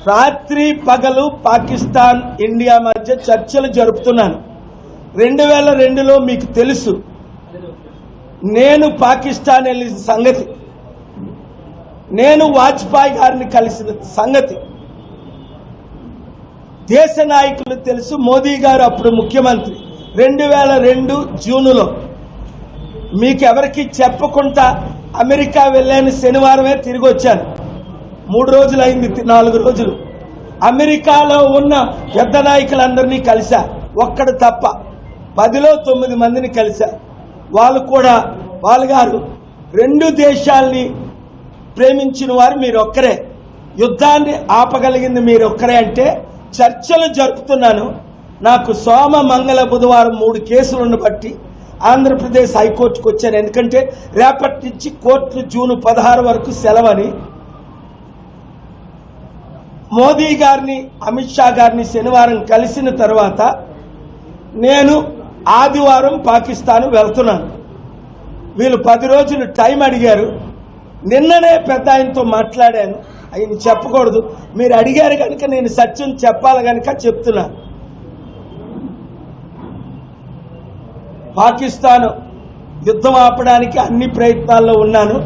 రాత్రి పగలు పాకిస్తాన్ ఇండియా మధ్య చర్చలు జరుపుతున్నాను. 2002లో మీకు తెలుసు నేను పాకిస్తాన్ వెళ్ళిన సంగతి, నేను వాజ్పేయి గారిని కలిసిన సంగతి దేశ నాయకులు తెలుసు. మోదీ గారు అప్పుడు ముఖ్యమంత్రి. 2002 జూన్లో మీకెవరికి చెప్పకుండా అమెరికా వెళ్ళాను. శనివారమే తిరిగి వచ్చాను. 3 రోజులు అయింది, 4 రోజులు. అమెరికాలో ఉన్న పెద్ద నాయకులందరినీ కలిసా, ఒక్కడు తప్ప 10లో 9 మందిని కలిసా. వాళ్ళు కూడా వాళ్ళు గారు 2 దేశాల్ని ప్రేమించిన వారు మీరొక్కరే, యుద్ధాన్ని ఆపగలిగింది మీరొక్కరే అంటే చర్చలు జరుపుతున్నాను. నాకు సోమ మంగళ బుధవారం 3 కేసులను బట్టి ఆంధ్రప్రదేశ్ హైకోర్టుకు వచ్చాను. ఎందుకంటే రేపటి నుంచి కోర్టు జూన్ 16 వరకు సెలవని. మోదీ గారిని అమిత్ షా గారిని శనివారం కలిసిన తర్వాత నేను ఆదివారం పాకిస్తాన్ వెళ్తున్నాను. వీళ్ళు 10 రోజులు టైం అడిగారు. నిన్ననే పెద్ద ఆయనతో మాట్లాడాను. ఆయన చెప్పకూడదు, మీరు అడిగారు కనుక నేను సత్యం చెప్పాలి కనుక చెప్తున్నా. పాకిస్తాన్ యుద్ధం ఆపడానికి అన్ని ప్రయత్నాల్లో ఉన్నాను.